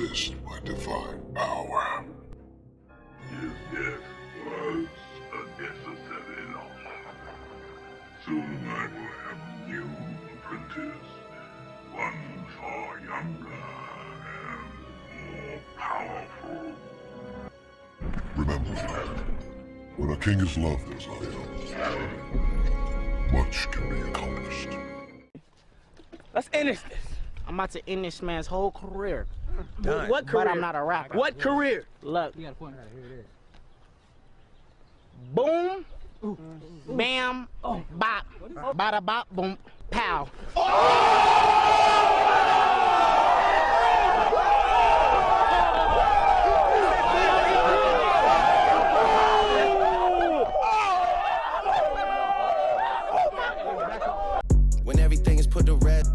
resist my divine power. His death was a necessary loss. Soon I will have a new apprentice, one far younger and more powerful. Remember, when a king is loved as I am, much can be accomplished. Let's end this. I'm about to end this man's whole career. What career? But I'm not a rapper. What career? Look. You got a point right here. It is. Boom. Bam. Bop. Bada bop. Boom. Pow. When everything is put to rest.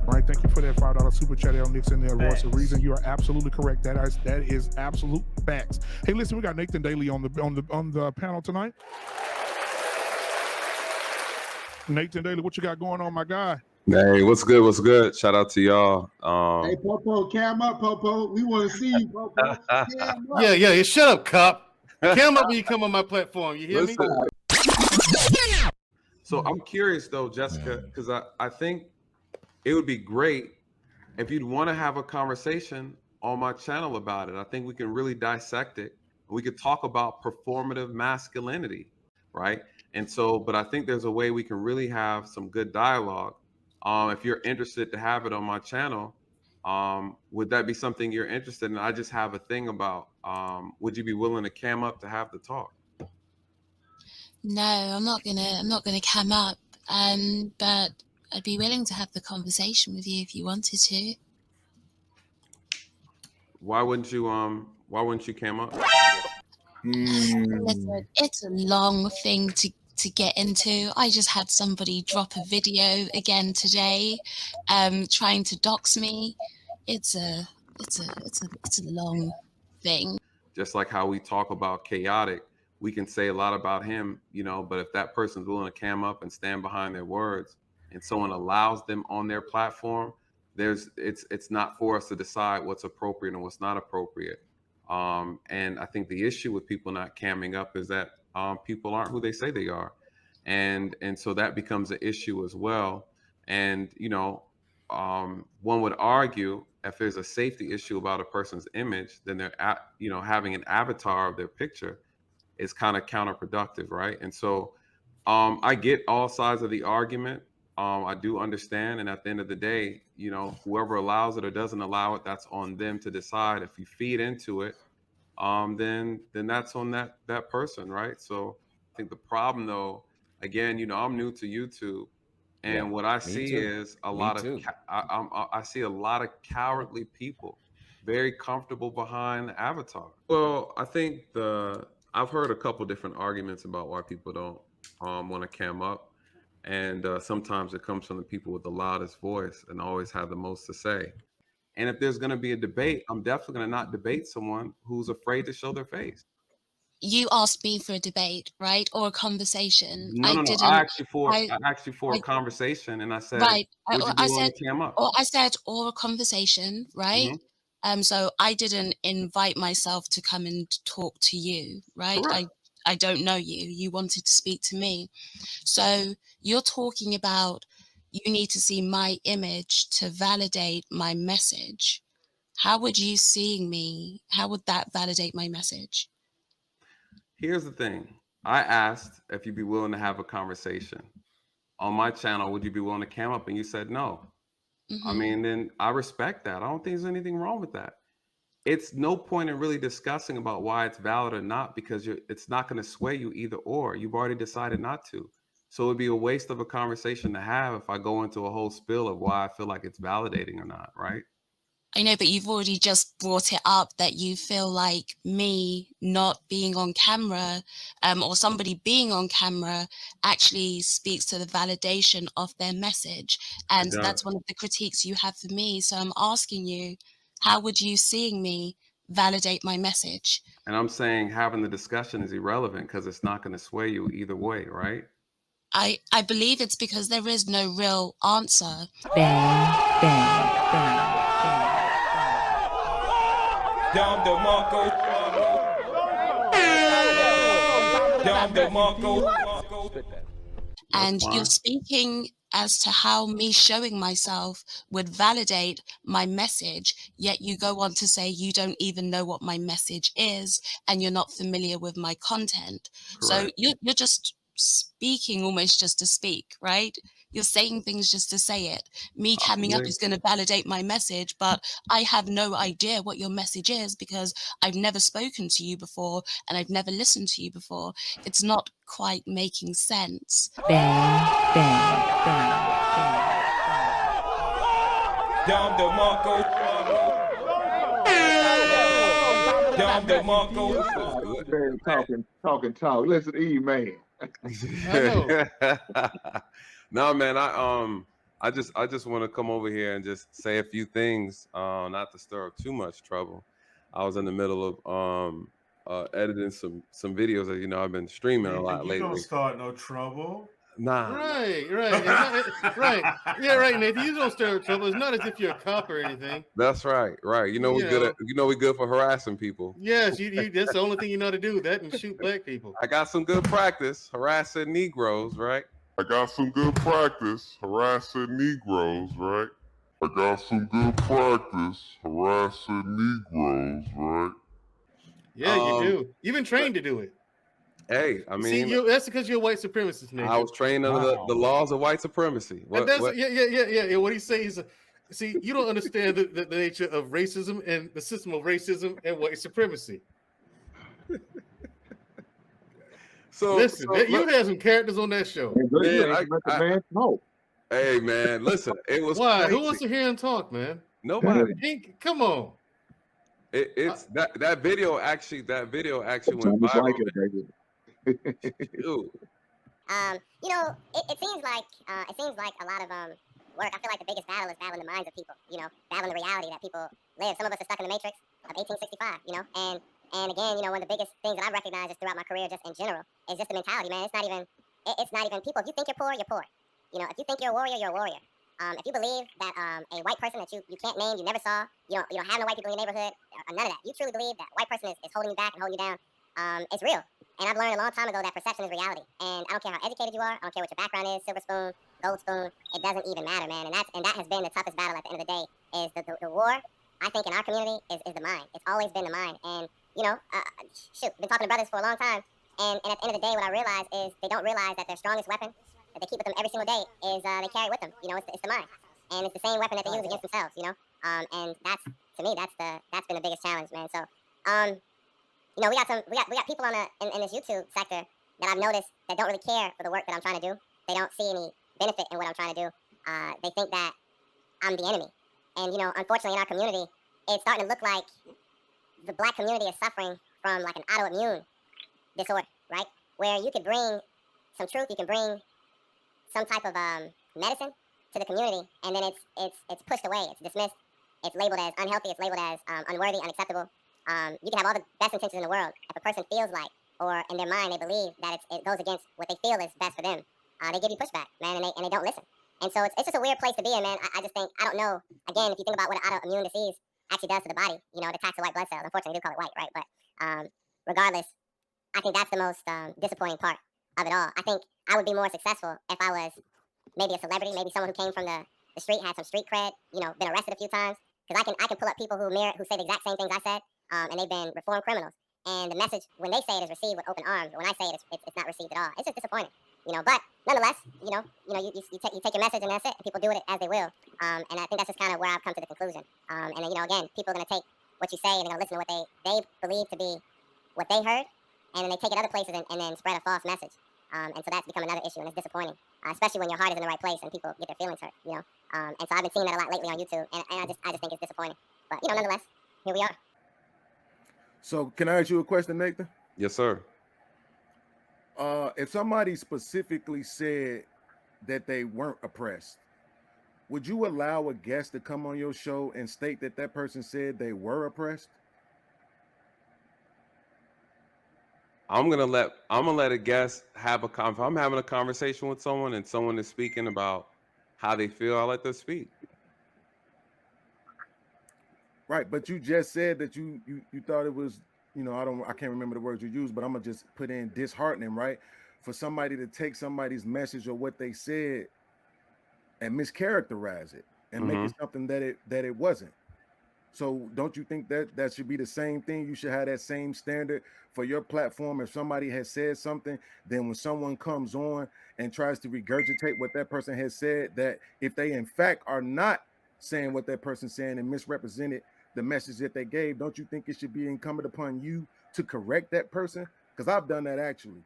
All right, thank you for that $5 super chat, El Nixon there, Royce. The reason you are absolutely correct. That is absolute facts. Hey, listen, we got Nathan Daley on the panel tonight. Nathan Daley, what you got going on, my guy? Hey, what's good? What's good? Shout out to y'all. Hey, Popo, cam up, Popo. We want to see you, Popo. Yeah. Shut up, cop. Cam up when you come on my platform. You hear me? So I'm curious though, Jessica, because I think it would be great if you'd want to have a conversation on my channel about it. I think we can really dissect it. We could talk about performative masculinity, right? And so, but I think there's a way we can really have some good dialogue. If you're interested to have it on my channel, would that be something you're interested in? I just have a thing about, would you be willing to cam up to have the talk? No, I'm not gonna cam up. But I'd be willing to have the conversation with you if you wanted to. Why wouldn't you cam up? Listen, it's a long thing to get into. I just had somebody drop a video again today, trying to dox me. It's a long thing. Just like how we talk about chaotic, we can say a lot about him, but if that person's willing to cam up and stand behind their words, and someone allows them on their platform, it's not for us to decide what's appropriate and what's not appropriate. And I think the issue with people not camming up is that people aren't who they say they are, and so that becomes an issue as well. And one would argue if there's a safety issue about a person's image, then they're having an avatar of their picture is kind of counterproductive, right? And so I get all sides of the argument. I do understand, and at the end of the day, whoever allows it or doesn't allow it, that's on them to decide. If you feed into it, then that's on that person, right? So I think the problem, though, again, I'm new to YouTube, and what I see is I see a lot of cowardly people, very comfortable behind the avatar. Well, I think I've heard a couple different arguments about why people don't want to cam up. And sometimes it comes from the people with the loudest voice and always have the most to say. And if there's going to be a debate, I'm definitely going to not debate someone who's afraid to show their face. You asked me for a debate, right? Or a conversation. No. I asked you for a conversation, and I said, right. I said, cam up? I said, or a conversation, right? Mm-hmm. So I didn't invite myself to come and talk to you, right? Correct. I don't know you. You wanted to speak to me. So you're talking about you need to see my image to validate my message. How would you seeing me? How would that validate my message? Here's the thing. I asked if you'd be willing to have a conversation on my channel. Would you be willing to cam up? And you said no. Mm-hmm. I mean, then I respect that. I don't think there's anything wrong with that. It's no point in really discussing about why it's valid or not, because it's not going to sway you either or. You've already decided not to. So it'd be a waste of a conversation to have if I go into a whole spiel of why I feel like it's validating or not, right? I know, but you've already just brought it up that you feel like me not being on camera or somebody being on camera actually speaks to the validation of their message. And that's one of the critiques you have for me. So I'm asking you, how would you seeing me validate my message? And I'm saying having the discussion is irrelevant because it's not going to sway you either way, right? I believe it's because there is no real answer. Bang, bang, bang, bang, bang. Down the Marco. Down the Marco. And you're speaking as to how me showing myself would validate my message, yet you go on to say you don't even know what my message is and you're not familiar with my content. Correct. So you're just speaking almost just to speak, right? You're saying things just to say it. Me coming up is going to validate my message, but I have no idea what your message is because I've never spoken to you before and I've never listened to you before. It's not quite making sense. Bang, bang, bang, bang. Down the Marco. Down the Marco. Talking. Listen to E, man. No, man, I just want to come over here and just say a few things, not to stir up too much trouble. I was in the middle of editing some videos that, you know, I've been streaming a lot lately. You don't start no trouble. Nah. Right. Right. Yeah, right, Nathan. You don't stir up trouble. It's not as if you're a cop or anything. That's right. You know, we're good for harassing people. Yes, you that's the only thing you know how to do, that and shoot black people. I got some good practice harassing Negroes, right? I got some good practice harassing Negroes, right? Yeah, you do. You've been trained to do it. Hey, I mean, that's because you're a white supremacist, Nathan. I was trained under the laws of white supremacy. Yeah. What he says is, see, you don't understand the nature of racism and the system of racism and white supremacy. So listen, you had some characters on that show. Hey, man, listen, it was why? crazy. Who wants to hear him talk, man? Nobody. Come on. It's that video actually went viral. You know, it seems like a lot of work. I feel like the biggest battle is battling the minds of people. You know, battling the reality that people live. Some of us are stuck in the matrix of 1865. You know, and again, you know, one of the biggest things that I recognize just throughout my career, just in general, is just the mentality, man. It's not even people. If you think you're poor, you're poor. You know, if you think you're a warrior, you're a warrior. If you believe that a white person that you can't name, you never saw, you don't have no white people in your neighborhood, or none of that. You truly believe that a white person is holding you back and holding you down. It's real. And I've learned a long time ago that perception is reality. And I don't care how educated you are. I don't care what your background is, silver spoon, gold spoon. It doesn't even matter, man. And that has been the toughest battle at the end of the day. Is the war, I think, in our community is the mind. It's always been the mind. And, you know, been talking to brothers for a long time. And at the end of the day, what I realize is they don't realize that their strongest weapon that they keep with them every single day is they carry it with them. You know, it's the mind. And it's the same weapon that they use against themselves, you know? And that's, to me, that's been the biggest challenge, man. So, you know, we got people in this YouTube sector that I've noticed that don't really care for the work that I'm trying to do. They don't see any benefit in what I'm trying to do. They think that I'm the enemy. And, you know, unfortunately in our community, it's starting to look like the black community is suffering from like an autoimmune disorder, right? Where you could bring some truth, you can bring some type of medicine to the community, and then it's pushed away, it's dismissed, it's labeled as unhealthy, it's labeled as unworthy, unacceptable. You can have all the best intentions in the world. If a person feels like, or in their mind they believe that it goes against what they feel is best for them, they give you pushback, man, and they don't listen. And so it's just a weird place to be in, man. I just think, I don't know, again, if you think about what an autoimmune disease actually does to the body, you know, it attacks the white blood cells. Unfortunately, we do call it white, right? But regardless, I think that's the most disappointing part of it all. I think I would be more successful if I was maybe a celebrity, maybe someone who came from the street, had some street cred, you know, been arrested a few times. Because I can pull up people who say the exact same things I said, and they've been reformed criminals. And the message, when they say it, is received with open arms. But when I say it, it's not received at all. It's just disappointing, you know. But nonetheless, you take your message and that's it. And people do it as they will. And I think that's just kind of where I've come to the conclusion. And then, you know, again, people are going to take what you say and they're going to listen to what they believe to be what they heard, and then they take it other places and then spread a false message. And so that's become another issue, and it's disappointing, especially when your heart is in the right place and people get their feelings hurt, you know. And so I've been seeing that a lot lately on YouTube, and I just think it's disappointing. But, you know, nonetheless, here we are. So can I ask you a question, Nathan? Yes, sir. If somebody specifically said that they weren't oppressed, would you allow a guest to come on your show and state that that person said they were oppressed? I'm gonna let a guest have if I'm having a conversation with someone and someone is speaking about how they feel, I'll let them speak. Right, but you just said that you thought it was, you know, I can't remember the words you used, but I'm gonna just put in disheartening, right? For somebody to take somebody's message or what they said and mischaracterize it and make it something that it wasn't. So don't you think that should be the same thing? You should have that same standard for your platform. If somebody has said something, then when someone comes on and tries to regurgitate what that person has said, that if they in fact are not saying what that person's saying and misrepresented the message that they gave, don't you think it should be incumbent upon you to correct that person? Because I've done that actually.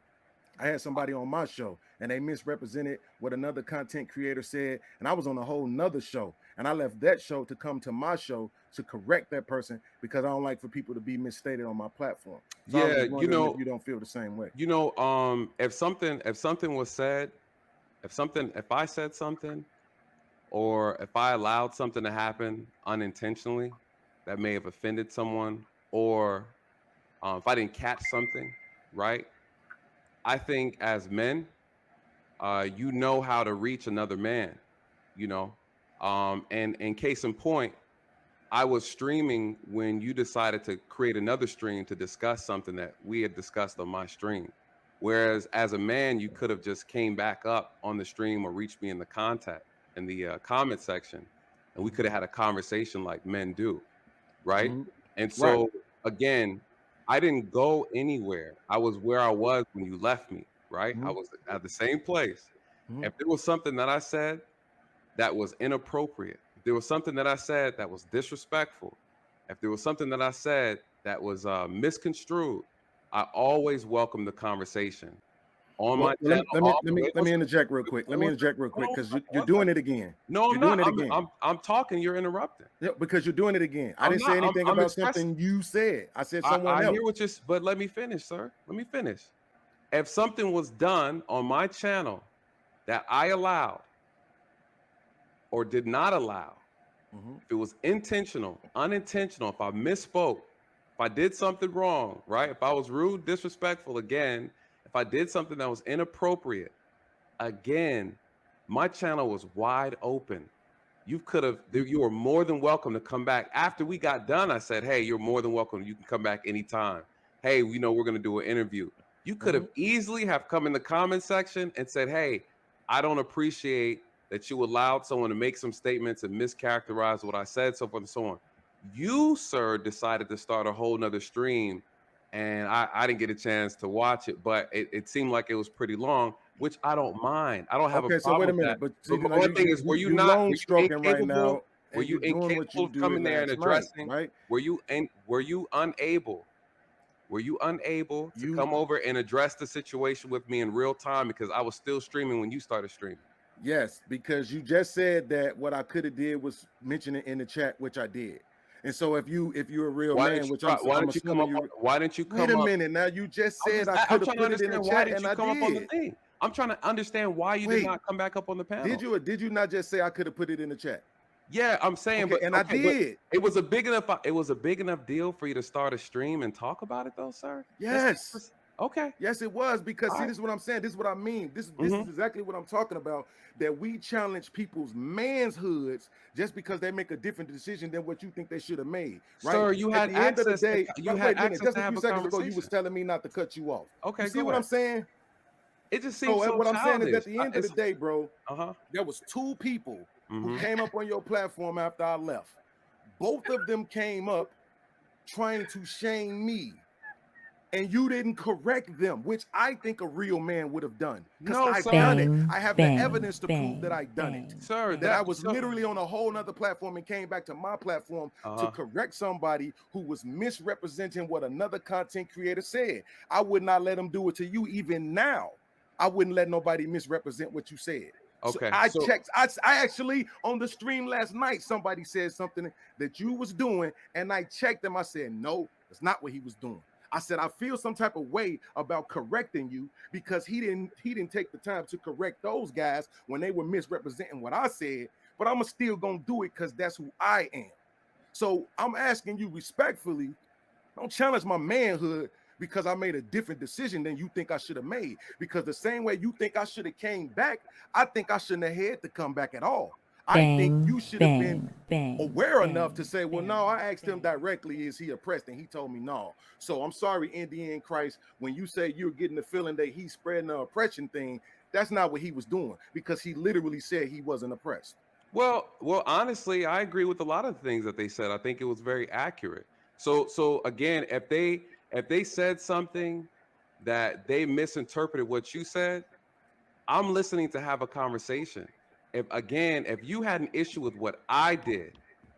I had somebody on my show and they misrepresented what another content creator said, and I was on a whole nother show, and I left that show to come to my show to correct that person because I don't like for people to be misstated on my platform. So Yeah, you know, if you don't feel the same way. You know, if something was said, if I said something, or if I allowed something to happen unintentionally that may have offended someone, or if I didn't catch something, right? I think as men, you know how to reach another man, you know, and case in point, I was streaming when you decided to create another stream to discuss something that we had discussed on my stream. Whereas as a man, you could have just came back up on the stream or reached me in the comment section, and we could have had a conversation like men do, right? And so again, I didn't go anywhere. I was where I was when you left me, right? I was at the same place. If there was something that I said that was inappropriate, if there was something that I said that was disrespectful, if there was something that I said that was misconstrued, I always welcome the conversation. On my channel. Let me interject real quick. Let me interject real quick because you're doing it again. No, you're I'm doing not. it again. I'm talking. You're interrupting. Yeah, because you're doing it again. I didn't say anything about something you said. I said someone else. I hear what you're, but let me finish, sir. Let me finish. If something was done on my channel that I allowed or did not allow, if it was intentional, unintentional, if I misspoke, if I did something wrong, right? If I was rude, disrespectful, again, if I did something that was inappropriate, again, my channel was wide open. You were more than welcome to come back. After we got done, I said, hey, you're more than welcome. You can come back anytime. Hey, we know we're going to do an interview. You could have easily have come in the comment section and said, hey, I don't appreciate that you allowed someone to make some statements and mischaracterize what I said, so forth and so on. You, sir, decided to start a whole nother stream, and I didn't get a chance to watch it, but it seemed like it was pretty long, which I don't mind. I don't have a problem. Okay, so wait a minute. But one thing is, were you incapable? Were you incapable of coming there and addressing? Right? Were you unable? Were you unable to come over and address the situation with me in real time because I was still streaming when you started streaming? Yes, because you just said that what I could have did was mention it in the chat, which I did. And so if you're a real man, which why didn't you come up? Wait a minute. Now you just said I could have put it in the chat, and I did. I'm trying to understand why you did not come back up on the panel. Did you or did you not just say I could have put it in the chat? Yeah, I'm saying, I did. It was a big enough deal for you to start a stream and talk about it, though, sir. Yes. Okay. Yes, it was, because see, this is what I'm saying. This is what I mean. This is exactly what I'm talking about. That we challenge people's manshoods just because they make a different decision than what you think they should have made. Right? Sir, you had access. You had access to have a conversation. You was telling me not to cut you off. Okay. You see what I'm saying? It just seems so what childish. I'm saying is, at the end of the day, bro, there was two people who came up on your platform after I left. Both of them came up trying to shame me, and you didn't correct them, which I think a real man would have done. No, I've sir. done it. I have the evidence to prove that I've done it. Sir, that I was literally on a whole nother platform and came back to my platform to correct somebody who was misrepresenting what another content creator said. I would not let them do it to you. Even now, I wouldn't let nobody misrepresent what you said. Okay. So I checked. I actually on the stream last night, somebody said something that you was doing, and I checked them. I said, no, that's not what he was doing. I said, I feel some type of way about correcting you because he didn't take the time to correct those guys when they were misrepresenting what I said, but I'm still gonna do it because that's who I am. So I'm asking you respectfully, don't challenge my manhood because I made a different decision than you think I should have made. Because the same way you think I should have came back, I think I shouldn't have had to come back at all. I think you should have been aware enough to say, well, no, I asked him directly, is he oppressed? And he told me no. So I'm sorry, Indian Christ, when you say you're getting the feeling that he's spreading the oppression thing, that's not what he was doing, because he literally said he wasn't oppressed. Well, honestly, I agree with a lot of the things that they said. I think it was very accurate. So again, if they said something that they misinterpreted what you said, I'm listening to have a conversation. If you had an issue with what I did,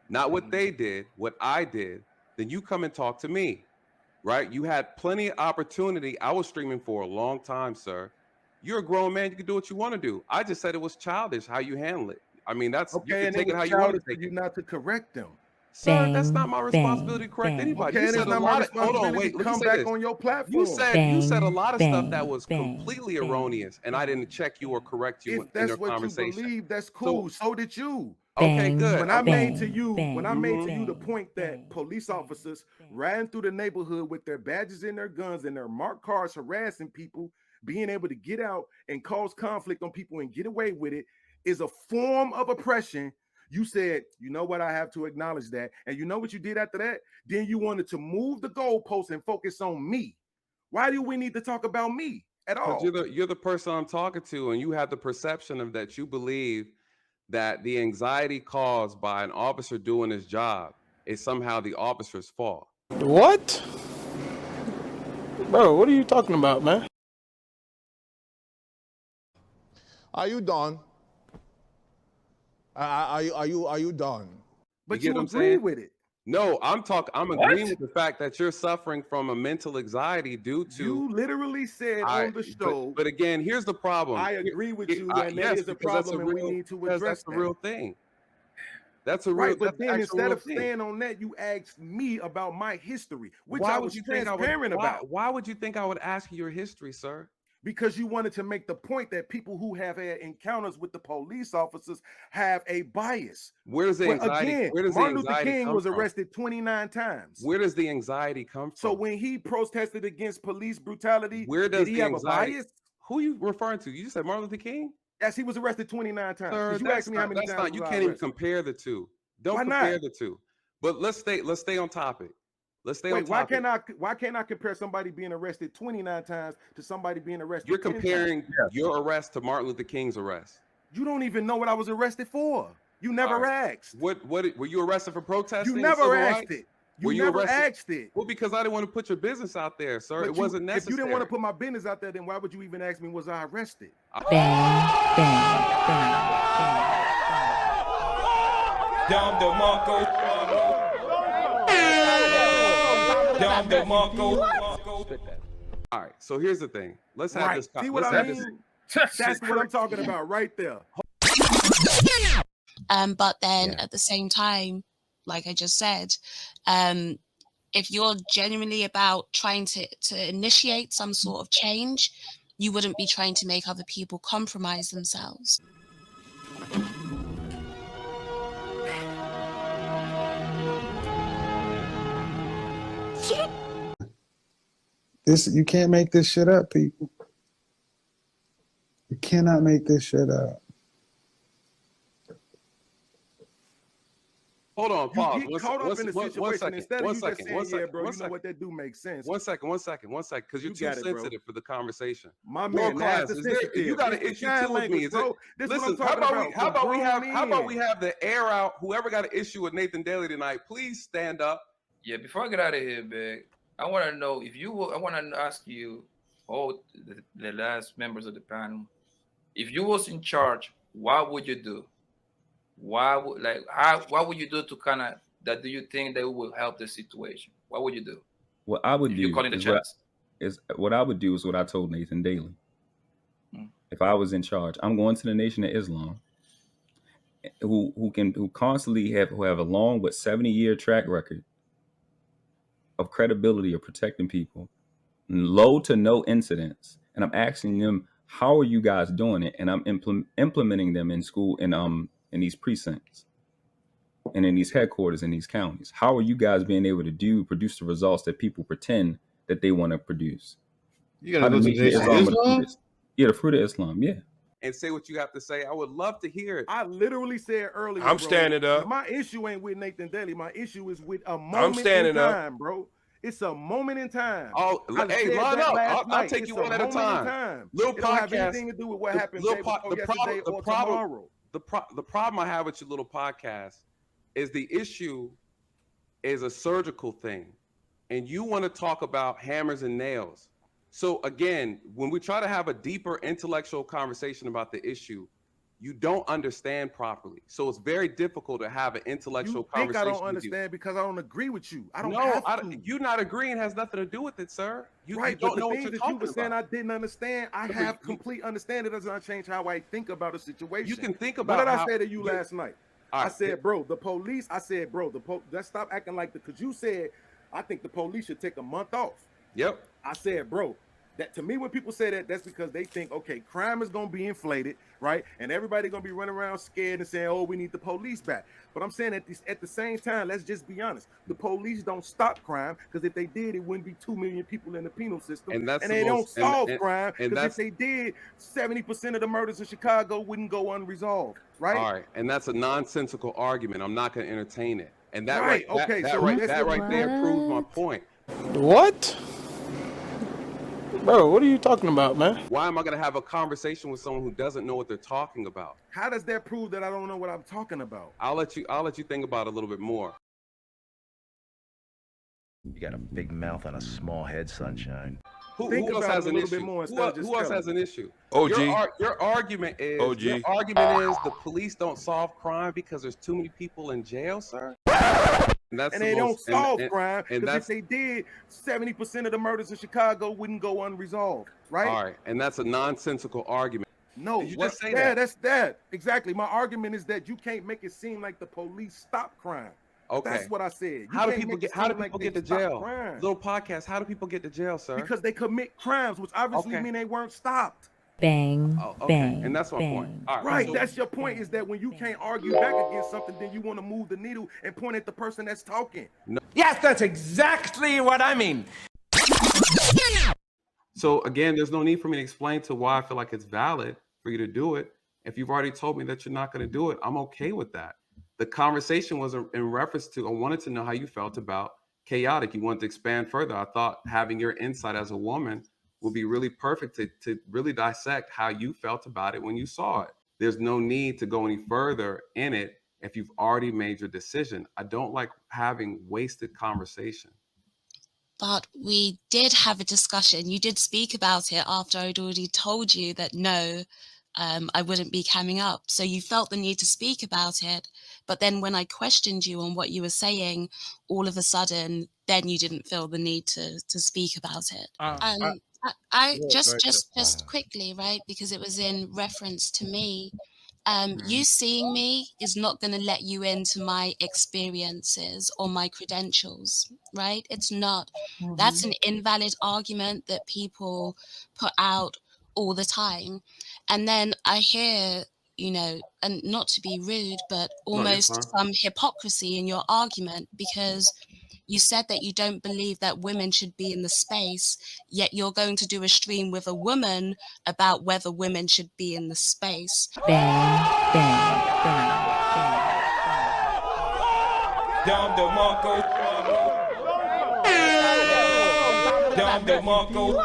not what they did, what I did, then you come and talk to me, right? You had plenty of opportunity. I was streaming for a long time, sir. You're a grown man. You can do what you want to do. I just said it was childish how you handle it. I mean, that's okay, you can and take it it how was you want to childish for take you it. not to correct them. Sir, that's not my responsibility to correct anybody. Okay, You said it's a not my lot of, hold on, responsibility wait, to let me come say back this. on your platform. You said a lot of stuff that was completely erroneous, and I didn't check you or correct you If in your that's what conversation. you believe, that's cool. So did you. Okay, good. When I made to you, Mm-hmm. the point that police officers ran through the neighborhood with their badges and their guns and their marked cars, harassing people, being able to get out and cause conflict on people and get away with it, is a form of oppression. You said, you know what, I have to acknowledge that. And you know what you did after that? Then you wanted to move the goalpost and focus on me. Why do we need to talk about me at all? You're the person I'm talking to, and you have the perception of that you believe that the anxiety caused by an officer doing his job is somehow the officer's fault. What? Bro, what are you talking about, man? Are you done? Are you done? But you you get what I'm agree saying? with it. No, I'm agreeing with the fact that you're suffering from a mental anxiety due to. You literally said on the show. But again, here's the problem. I agree with you, and yes, that is a because that's problem, and we need to address that's that. the real thing. That's a real. Right, but then instead of thing. staying on that, you asked me about my history, which Why I would was you think transparent about. Why would you think I would ask you your history, sir? Because you wanted to make the point that people who have had encounters with the police officers have a bias. Where does the anxiety? Again, Where does Martin the Luther anxiety King come was from? arrested 29 times. Where does the anxiety come from? So when he protested against police brutality, where does did he the have anxiety? a bias? Who are you referring to? You just said Martin Luther King? Yes, he was arrested 29 times. Sir, You asked me how many times. You was I can't even arrested. compare the two. Don't Why compare not? the two. But let's stay on topic. Let's stay on Wait, why topic. can't I compare somebody being arrested 29 times to somebody being arrested? You're 10 comparing times? your arrest to Martin Luther King's arrest. You don't even know what I was arrested for. You never asked. What were you arrested for protesting? You never asked it. Were You you never arrested? asked it. Well, because I didn't want to put your business out there, sir. But It wasn't necessary. If you didn't want to put my business out there, then why would you even ask me, was I arrested? Dom DeMarco. Dom DeMarco. All right, so here's the thing. Let's have this. See what I mean? That's what I'm talking about right there. But then at the same time, like I just said, if you're genuinely about trying to initiate some sort of change, you wouldn't be trying to make other people compromise themselves. You can't make this shit up, people. You cannot make this shit up. Hold on, pause. You get caught up in the situation instead of you just saying, yeah, bro, you know what, that do make sense. One second, because you're too sensitive for the conversation. My man, Class, you got an issue too with me. Listen, how about we have the air out? Whoever got an issue with Nathan Daley tonight, please stand up. Yeah, before I get out of here, Big, I want to know if you will. I want to ask you, all the last members of the panel, if you was in charge, what would you do? What would you do to kind of that? Do you think that will help the situation? What would you do? What I would do what I would do is what I told Nathan Daley. If I was in charge, I'm going to the Nation of Islam, who constantly have a long but 70-year track record of credibility of protecting people, low to no incidents, and I'm asking them, how are you guys doing it? And I'm implementing them in school in these precincts and in these headquarters in these counties. How are you guys being able to produce the results that people pretend that they want to produce? You gotta go to the Nation of Islam? Yeah, the Fruit of Islam. Yeah. and say what you have to say. I would love to hear it. I literally said earlier, I'm bro, standing up. My issue ain't with Nathan Daley. My issue is with a moment I'm standing in up. time, bro. It's a moment in time. Oh, hey, line up. I'll take you one at a time. Lil It don't have Podcast. anything to do with what happened Lil day Po- before yesterday or tomorrow. The problem I have with your Little Podcast is the issue is a surgical thing, and you want to talk about hammers and nails. So again, when we try to have a deeper intellectual conversation about the issue, you don't understand properly. So it's very difficult to have an intellectual conversation. I don't understand because I don't agree with you. I don't No, have to. you not agreeing has nothing to do with it, sir. You Right, don't but know the what things you're that you talking were saying about. I didn't understand. I have complete understanding. It does not change how I think about a situation. You can think What about did I how- say to you last night? All I right. said, bro, the police. I said, bro, let's stop acting like because you said I think the police should take a month off. Yep. I said, bro, that to me when people say that, that's because they think, okay, crime is gonna be inflated, right? And everybody gonna be running around scared and saying, oh, we need the police back. But I'm saying at the same time, let's just be honest. The police don't stop crime because if they did, it wouldn't be 2 million people in the penal system. And that's they the most- don't solve and crime because if that's- they did, 70% of the murders in Chicago wouldn't go unresolved, right? All right, and that's a nonsensical argument. I'm not going to entertain it. And that Right, right, okay, that so right, that's that what- right there proves my point. What? Bro, what are you talking about, man? Why am I going to have a conversation with someone who doesn't know what they're talking about? How does that prove that I don't know what I'm talking about? I'll let you think about it a little bit more. You got a big mouth and a small head, sunshine. Who Think else about has it a an little bit issue? more Who instead of just else telling has an issue? OG. Your argument is OG. Your argument is the police don't solve crime because there's too many people in jail, sir. And They don't solve crime and because if that's they did, 70% of the murders in Chicago wouldn't go unresolved, right? all right, and that's a nonsensical argument. No, Did you what- just say yeah, that? that's that. Exactly. My argument is that you can't make it seem like the police stop crime. Okay. That's what I said. You How do can't people make get it how do seem like people they get to stop jail? crime. Little Podcast, how do people get to jail, sir? Because they commit crimes, which obviously Okay. mean they weren't stopped. Bang, Oh, okay. bang, And that's my bang. point. All right, Right, so- that's your point, is that when you can't argue back against something, then you want to move the needle and point at the person that's talking. Yes, that's exactly what I mean. So again, there's no need for me to explain to why I feel like it's valid for you to do it. If you've already told me that you're not going to do it, I'm okay with that. The conversation was in reference to, I wanted to know how you felt about chaotic. You wanted to expand further. I thought having your insight as a woman would be really perfect to really dissect how you felt about it when you saw it. There's no need to go any further in it if you've already made your decision. I don't like having wasted conversation. But we did have a discussion. You did speak about it after I'd already told you that no, I wouldn't be coming up. So you felt the need to speak about it. But then when I questioned you on what you were saying, all of a sudden, then you didn't feel the need to speak about it. I just quickly, right? Because it was in reference to me. You seeing me is not going to let you into my experiences or my credentials, right? It's not. That's an invalid argument that people put out all the time. And then I hear, you know, and not to be rude, but almost some hypocrisy in your argument, because you said that you don't believe that women should be in the space, yet you're going to do a stream with a woman about whether women should be in the space. Bang, bang, bang, bang. Down the Marco. Down the Marco.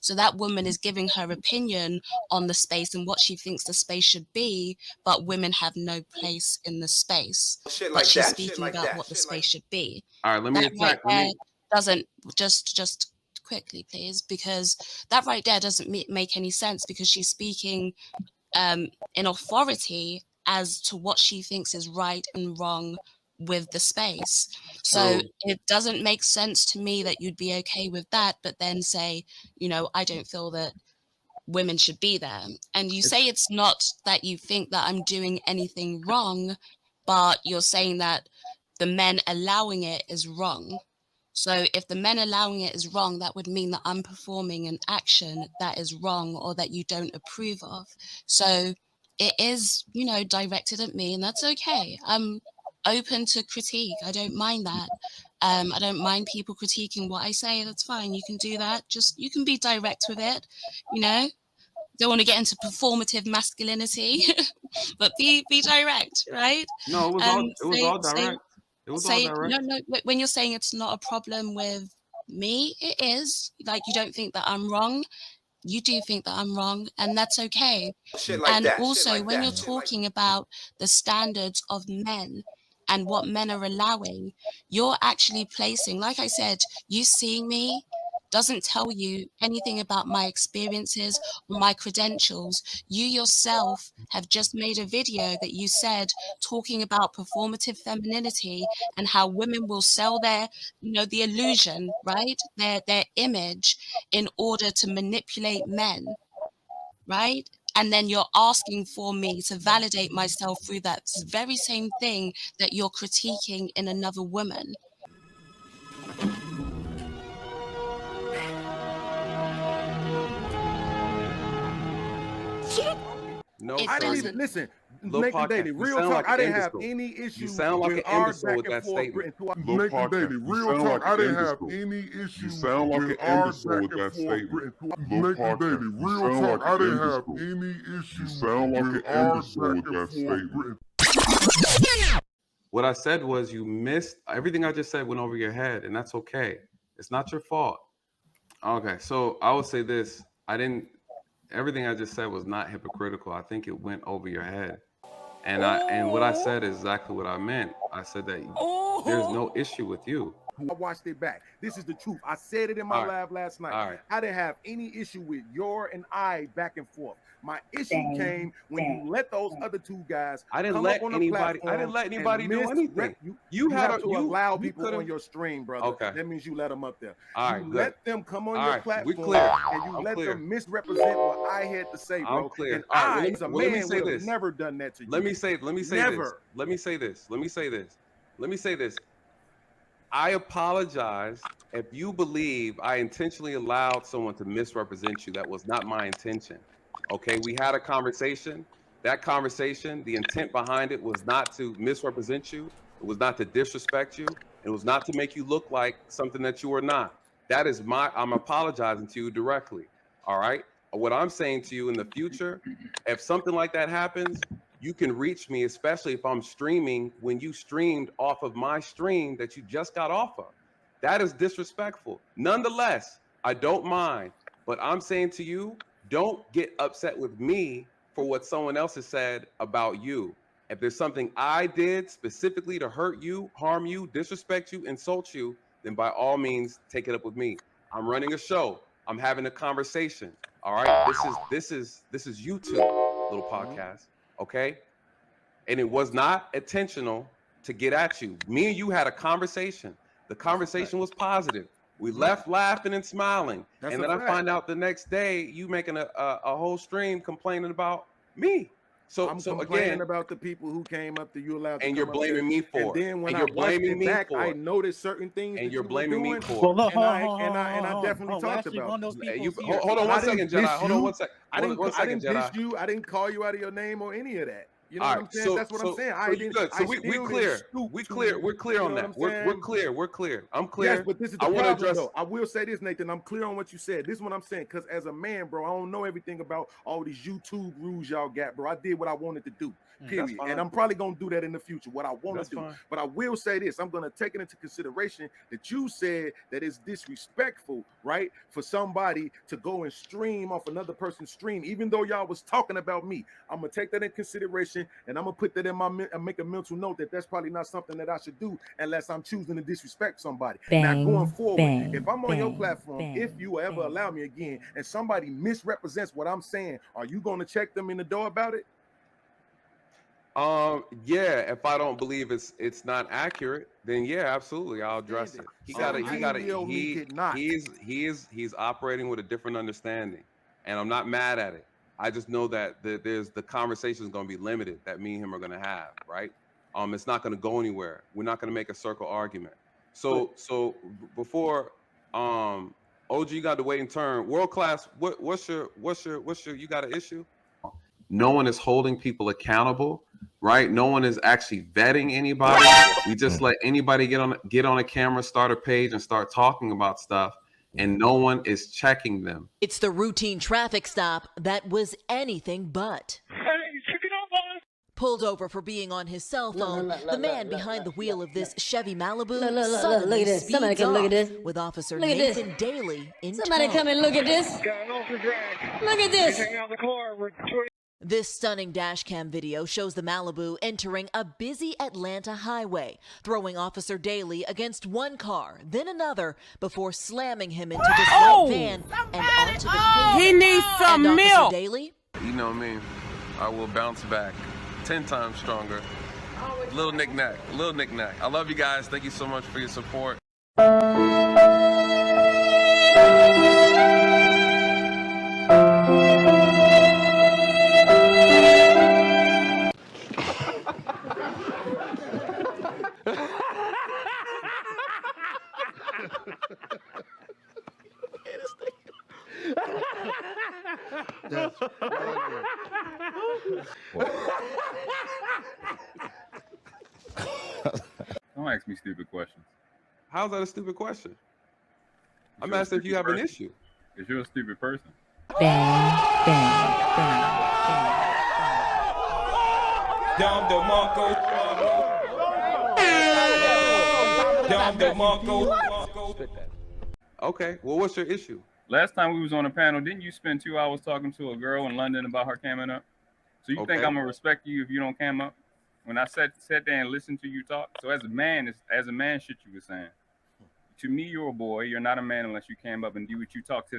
So that woman is giving her opinion on the space and what she thinks the space should be, but women have no place in the space. Shit But like she's that, shit speaking like about that, what the shit space should be. All right, let me That attack. right there doesn't just quickly, please, because that right there doesn't make any sense, because she's speaking in authority as to what she thinks is right and wrong with the space. So it doesn't make sense to me that you'd be okay with that, but then say, you know, I don't feel that women should be there. And you say it's not that you think that I'm doing anything wrong, but you're saying that the men allowing it is wrong. So if the men allowing it is wrong, that would mean that I'm performing an action that is wrong or that you don't approve of. So it is, you know, directed at me, and that's okay. I'm open to critique. I don't mind that. I don't mind people critiquing what I say. That's fine. You can do that. Just, you can be direct with it, you know? don't want to get into performative masculinity, but be direct, right? No, it was all direct. It was all direct. No. When you're saying it's not a problem with me, it is. Like, you don't think that I'm wrong. You do think that I'm wrong, and that's okay. And also, when you're talking about the standards of men and what men are allowing, you're actually placing, like I said, you seeing me doesn't tell you anything about my experiences or my credentials. You yourself have just made a video that you said talking about performative femininity and how women will sell their, the illusion, right? Their image in order to manipulate men, right? And then you're asking for me to validate myself through that very same thing that you're critiquing in another woman. No, I didn't even listen. Lil Nathan Daley, Podcast, real you sound talk. like I an didn't have imbecile. any issue. You sound like an imbecile with that statement. Nathan Daley, real talk. I didn't have any issue. You sound like an imbecile with that statement. Nathan Daley, real talk. I didn't have any issue. You sound like an imbecile with that statement. What I said was you missed everything I just said went over your head, and that's okay. It's not your fault. Okay, so I would say this. Everything I just said was not hypocritical. I think it went over your head. And what I said is exactly what I meant. I said that there's no issue with you. I watched it back. This is the truth. I said it in my live last night. All right. I didn't have any issue with your and I back and forth. My issue came when you let those other two guys. I didn't let anybody do anything. You have to allow people on your stream, brother. Okay. That means you let them up there. All right, you good. let them come on your platform. We clear. And you let them misrepresent what I had to say, bro. I'm clear. And All right, I, as a man, would have never done that to you. Let me say this. I apologize if you believe I intentionally allowed someone to misrepresent you. That was not my intention. Okay, we had a conversation. That conversation, the intent behind it was not to misrepresent you. It was not to disrespect you. It was not to make you look like something that you are not. I'm apologizing to you directly. All right. What I'm saying to you in the future, if something like that happens, you can reach me, especially if I'm streaming when you streamed off of my stream that you just got off of. That is disrespectful. Nonetheless, I don't mind, but I'm saying to you, don't get upset with me for what someone else has said about you. If there's something I did specifically to hurt you, harm you, disrespect you, insult you, then by all means, take it up with me. I'm running a show. I'm having a conversation. All right. This is YouTube, Lil Podcast. Okay. And it was not intentional to get at you. Me and you had a conversation. The conversation was positive. We left laughing and smiling. And then I find out the next day you making a whole stream complaining about me. So I'm complaining about the people who came up to you allowed to and you're blaming me for it. And then when I watched it back, I noticed certain things. And you're blaming me for it. Well, and I definitely talked about it. Hold on one second, Jedi. Hold on one second. I didn't diss you. I didn't call you out of your name or any of that. You know what I'm saying? That's what I'm saying. So we clear. We're clear on that. We're clear. I'm clear. Yes, but this is the problem, though. I will say this, Nathan. I'm clear on what you said. This is what I'm saying. Because as a man, bro, I don't know everything about all these YouTube rules y'all got, bro. I did what I wanted to do. Period. And I'm probably gonna do that in the future. What I want to do. Fine. But I will say this. I'm gonna take it into consideration that you said that it's disrespectful, right, for somebody to go and stream off another person's stream, even though y'all was talking about me. I'm gonna take that in consideration, and I'm gonna put that in my make a mental note that that's probably not something that I should do unless I'm choosing to disrespect somebody. Now going forward, if I'm on your platform, if you ever allow me again, and somebody misrepresents what I'm saying, are you gonna check them in the door about it? Yeah, if I don't believe it's not accurate, then yeah, absolutely, I'll address it. He's operating with a different understanding, and I'm not mad at it. I just know that the conversation is going to be limited that me and him are going to have, right? It's not going to go anywhere. We're not going to make a circle argument. So before OG, you got the waiting turn. World Class, what's your you got an issue? No one is holding people accountable, right? No one is actually vetting anybody. We just let anybody get on a camera, start a page, and start talking about stuff. and no one is checking them. It's the routine traffic stop that was anything but. Pulled over for being on his cell phone, the man behind the wheel of this Chevy Malibu suddenly look at this. Somebody speeds come look at off this. with Officer Look at this. Nathan Daley in Somebody tow. come and look at this. Look at this. This stunning dashcam video shows the Malibu entering a busy Atlanta highway, throwing Officer Daley against one car, then another, before slamming him into this white van and onto the pavement. He needs some and milk. Officer Daley? You know me, I will bounce back 10 times stronger. Little knick-knack, little knick-knack. I love you guys. Thank you so much for your support. That's Don't ask me stupid questions. How's that a stupid question? I'm asking if you have an issue. Because you're a stupid person. Bang, bang, bang, Dom DeMarco. Dom DeMarco. Okay, well, what's your issue? Last time we was on a panel, didn't you spend 2 hours talking to a girl in London about her camming up? So you think I'm gonna respect you if you don't cam up? When I sat there and listened to you talk. So as a man shit you were saying. To me, you're a boy. You're not a man unless you cam up and do what you talk to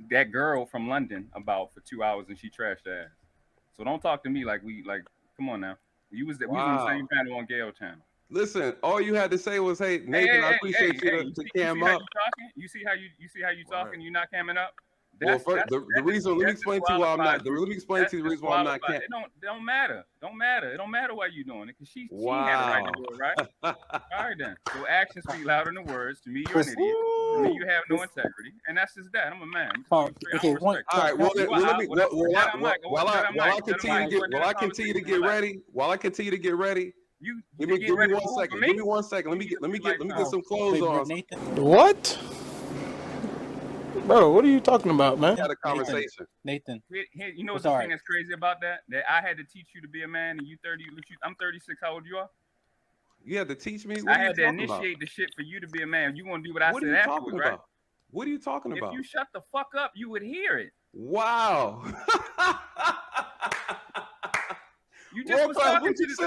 that girl from London about for 2 hours and she trashed ass. So don't talk to me like come on now. We was on the same panel on Gale Channel. Listen, all you had to say was, "Hey, Nathan, I appreciate you to cam up." You see how you talking? You're not camming up. Well, the reason. Let me explain to you why I'm not. Let me explain to you the reason why I'm not camming. It don't matter. It don't matter why you doing it because she had it right to do it, right? All right then. So actions speak louder than words. To me, you're an idiot. To me, you have no integrity, and that's just that. I'm a man. Okay. All right. Well, let me. While I continue to get ready. Give me 1 second. Give me 1 second. Let me get some clothes on. What? Bro, what are you talking about, man? We had a conversation. Nathan. You know what's the thing that's crazy about that? That I had to teach you to be a man, and you 30. I'm 36. How old you are? You had to teach me. I had to initiate the shit for you to be a man. You want to do what I said afterwards, right? What are you talking about? If you shut the fuck up, you would hear it. Wow. You just was talking to this.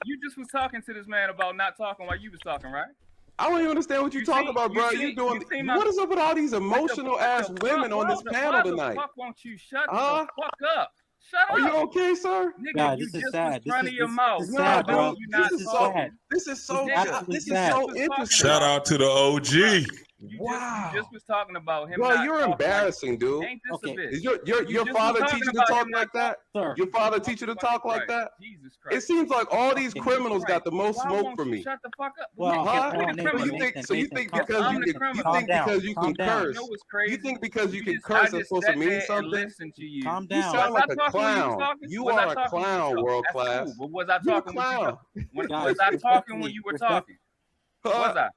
You just was talking to this man about not talking while you was talking, right? I don't even understand what you're talking about, bro. What is up with all these emotional ass women on this panel tonight? Fuck, won't you shut the fuck up? Shut up. Are you okay, sir? Nigga, God, you this is just sad. was running your mouth. This is sad, bro. This is so interesting. Shout out to the OG. Wow. You just was talking about him. Bro, you're embarrassing, dude. Ain't this a bitch? Is your father teach you to talk like that? Your father teach you to talk like that? Jesus Christ. It seems like all these criminals got the most smoke for me. Shut the fuck up. So you think because you can curse? You think because you can curse it's supposed to mean something? Calm You down. sound like a clown. You are a clown, world class. Was I talking? Was I talking when you were talking? Was I?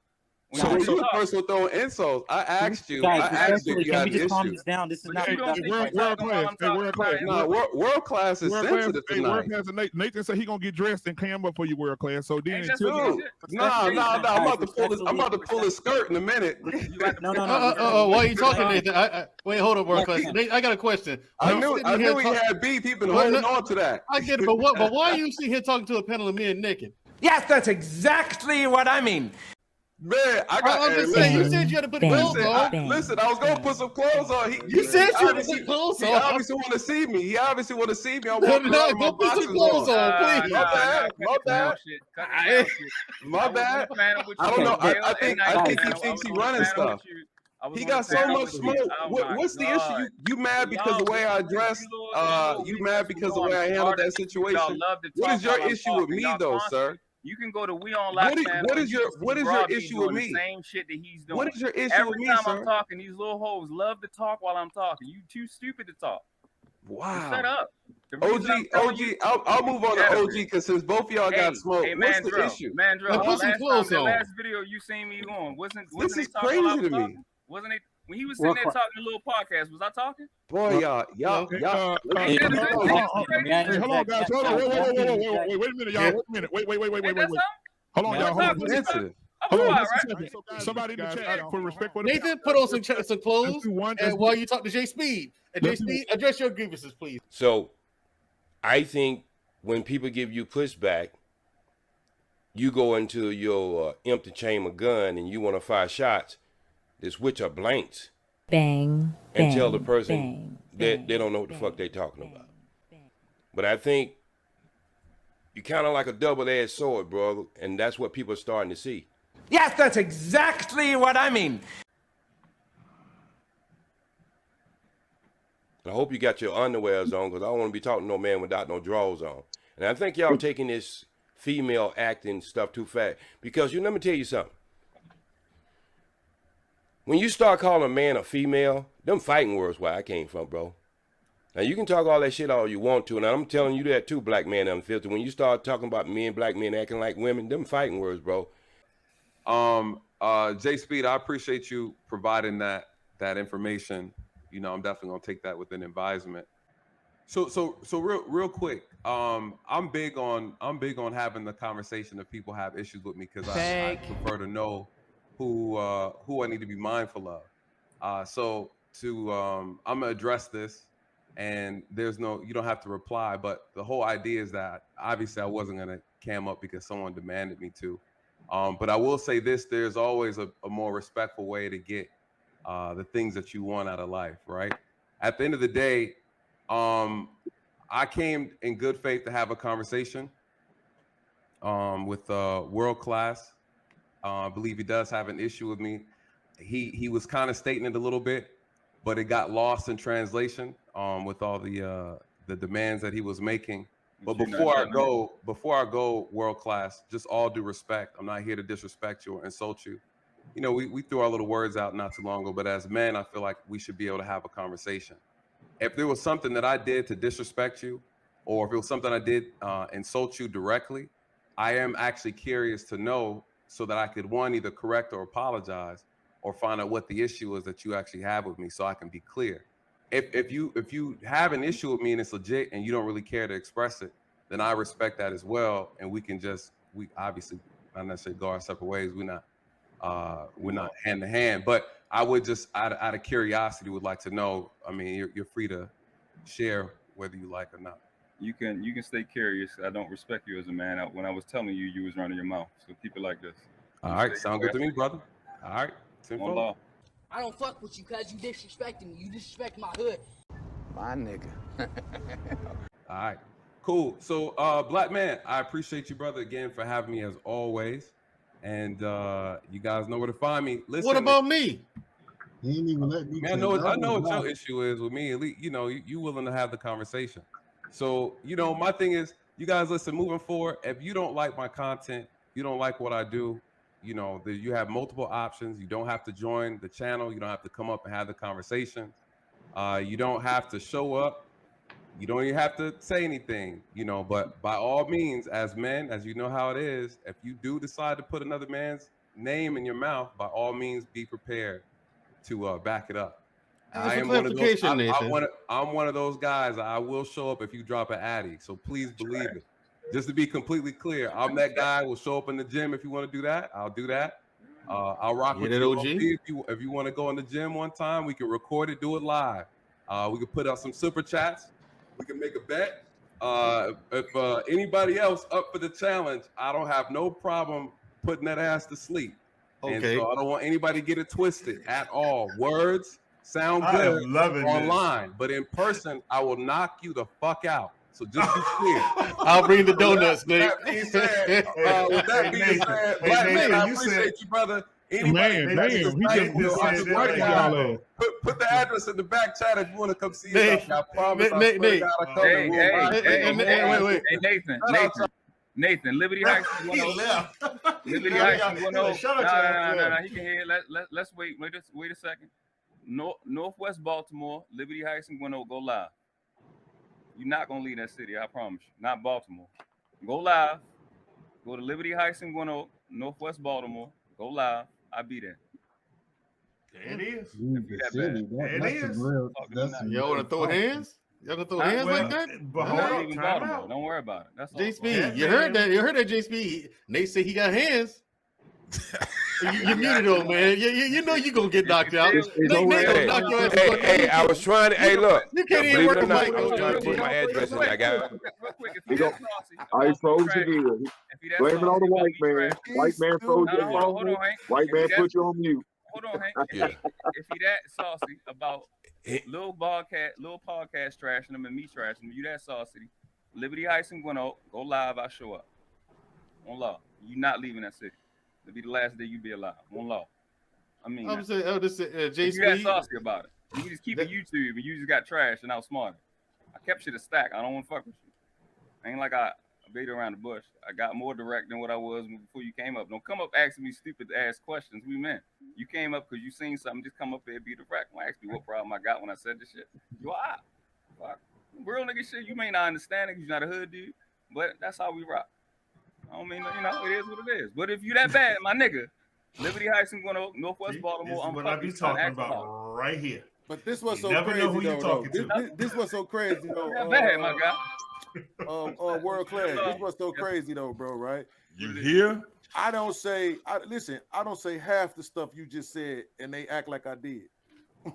So you the person throwing insults. I asked you. Guys, if you can had we just an calm issue. this down? This is not world class. No, world class is sensitive tonight. World class. Nathan said he gonna get dressed and cam up for you, world class. So then, no. I'm about to pull his skirt in a minute. No. Why are you talking, Nathan? Wait, hold up, world class. I got a question. I knew he had beef. He's been holding on to that. I get it, but why are you sitting here talking to a panel of men naked? Yes, that's exactly what I mean. Man, you said you had to put clothes on. Listen, I was gonna put some clothes on. You said you had to put clothes on. He obviously want to see me. Go put some clothes on, please. My bad. I don't know. I think he thinks he running stuff. He got so much smoke. What's the issue? You mad because the way I dressed? You mad because the way I handled that situation? What is your issue with me, though, sir? You can go to We On Lock channel. What is your issue with me? The same shit that he's doing. What is your issue with me, sir? Every time I'm talking, these little hoes love to talk while I'm talking. You too stupid to talk. Wow. Shut up. I'll move on to OG because since both of y'all got smoked, what's the issue? The last video you seen me on, wasn't This they is talking crazy while I was to me. talking? Wasn't it when he was sitting there talking to Lil Podcast? Was I talking? Boy, y'all. Hold on, guys. Hold on. Wait a minute, y'all. Wait. Hold on, y'all. Hold on. Hold on. Somebody in the chat for respect for the Nathan, put on some clothes and while you talk to JaySpeed. And JaySpeed, address your grievances, please. So I think when people give you pushback, you go into your empty chamber gun and you want to fire shots, this which are blanks. Bang. And bang, tell the person bang, that they don't know what the fuck they talking about. But I think you're kind of like a double-edged sword, bro, and that's what people are starting to see. Yes, that's exactly what I mean. I hope you got your underwears on because I don't want to be talking to no man without no drawers on. And I think y'all taking this female acting stuff too fast because let me tell you something. When you start calling a man a female, them fighting words where I came from, bro. Now, you can talk all that shit all you want to, and I'm telling you that too, black man unfiltered. When you start talking about black men acting like women, them fighting words, bro. JaySpeed, I appreciate you providing that information. You know, I'm definitely gonna take that within advisement. So real quick, I'm big on having the conversation if people have issues with me because I prefer to know who I need to be mindful of. I'm gonna address this, and you don't have to reply, but the whole idea is that obviously I wasn't gonna cam up because someone demanded me to. But I will say this: there's always a more respectful way to get the things that you want out of life, right? At the end of the day, I came in good faith to have a conversation with World Class. I believe he does have an issue with me. He was kind of stating it a little bit, but it got lost in translation with all the demands that he was making. But before I go, World Class, just all due respect. I'm not here to disrespect you or insult you. You know, we threw our little words out not too long ago, but as men, I feel like we should be able to have a conversation. If there was something that I did to disrespect you, or if it was something I did insult you directly, I am actually curious to know so that I could, one, either correct or apologize, or find out what the issue is that you actually have with me so I can be clear. If you have an issue with me and it's legit and you don't really care to express it, then I respect that as well. And we obviously not necessarily go our separate ways. We're not hand to hand, but I would just out of curiosity would like to know. I mean, you're free to share whether you like or not. You can stay curious. I don't respect you as a man. When I was telling you, you was running your mouth. So keep it like this. All right, sound good to me, brother. All right, on law. I don't fuck with you because you disrespecting me. You disrespect my hood. My nigga. All right, cool. So, black man, I appreciate you, brother, again for having me as always. And you guys know where to find me. Listen, what about me? He ain't even let me. Man, I know what your issue is with me. At least, you know, you willing to have the conversation. So, you know, my thing is, you guys listen, moving forward, if you don't like my content, you don't like what I do, you know, you have multiple options. You don't have to join the channel. You don't have to come up and have the conversation. You don't have to show up. You don't even have to say anything, you know, but by all means, as men, as you know how it is, if you do decide to put another man's name in your mouth, by all means, be prepared to back it up. I am one of those, I'm one of those guys. I will show up if you drop an addy. So please believe it. Just to be completely clear, I'm that guy. Will show up in the gym if you want to do that. I'll do that. I'll rock with you. OG? If you want to go in the gym one time, we can record it, do it live. We can put out some super chats. We can make a bet. If anybody else up for the challenge, I don't have no problem putting that ass to sleep. Okay. And so I don't want anybody to get it twisted at all. Words sound good online, but in person, I will knock you the fuck out. So just be clear. I'll bring the donuts, Nate. With that being said, Black man, I appreciate you, brother. Anybody put the address in the back chat if you want to come see us. I promise. Wait. Nathan, Liberty Heights. Liberty Heights. No, he can hear. Let's wait. Wait a second. Northwest Baltimore, Liberty Heights and Gwinnett go live. You're not gonna leave that city, I promise you. Not Baltimore. Go live. Go to Liberty Heights in Gwen Oak, Northwest Baltimore. Go live. I'll be there. There it is. If you that bad. There it is. Y'all want to throw hands? Y'all gonna throw hands like that? But hold on, time out. Don't worry about it. That's all. JaySpeed, you heard that? You heard that, JaySpeed? Nate said he got hands. You muted though, man. You know you gonna get knocked out. Nate gonna knock your ass out. Hey, I was trying to. Hey, look. You can't even work the mic. I was trying to put my address in. I got. I froze again. Blame it on the white man. White man froze you on. White man put you on mute. Hold on, Hank. If he that saucy about Lil Podcast trashing him and me trashing him, you that saucy. Liberty Heights and Gwen Oak, go live. I show up. On law, you not leaving that city. It'll be the last day you be alive. On law. I mean, I'm saying, JaySpeed. You got saucy about it. You just keep it YouTube, and you just got trashed and outsmarted. I kept shit a stack. I don't want to fuck with you. Ain't like I beat around the bush. I got more direct than what I was before you came up. Don't come up asking me stupid ass questions. We meant you came up because you seen something. Just come up here and be direct. Don't ask me what problem I got when I said this shit. You all right? Fuck. Real nigga shit. You may not understand it because you're not a hood dude, but that's how we rock. I don't mean, it is what it is. But if you that bad, my nigga, Liberty Heights and Gwen Oak, Northwest Baltimore, This is what I be talking about right here. But this was so never crazy, know who you're talking to. This was so crazy, though. That bad, my guy. World Class. This was so crazy, though, bro. Right? You hear? I don't say half the stuff you just said, and they act like I did. that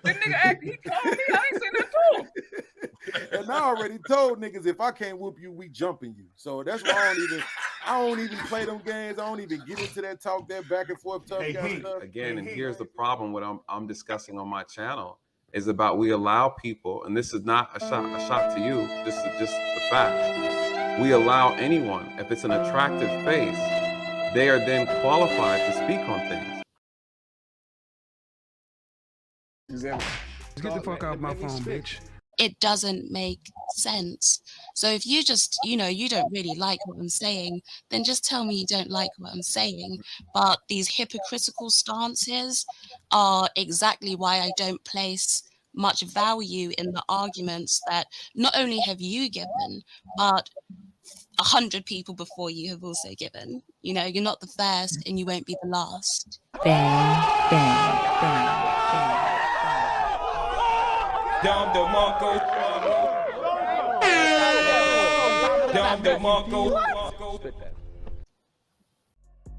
nigga act. He called me. I ain't saying nothing to him. And I already told niggas if I can't whoop you, we jumping you. So that's why I don't even play them games. I don't even get into that talk, that back and forth talk. Again, and here's the problem. What I'm discussing on my channel is about we allow people, and this is not a shot to you. This is just the fact. We allow anyone, if it's an attractive face, they are then qualified to speak on things. Get the fuck out of my phone, bitch. It doesn't make sense. So if you just, you don't really like what I'm saying, then just tell me you don't like what I'm saying. But these hypocritical stances are exactly why I don't place much value in the arguments that not only have you given, but 100 people before you have also given. You're not the first and you won't be the last. Bang, bang, bang, bang. Dom DeMarco. Dom DeMarco.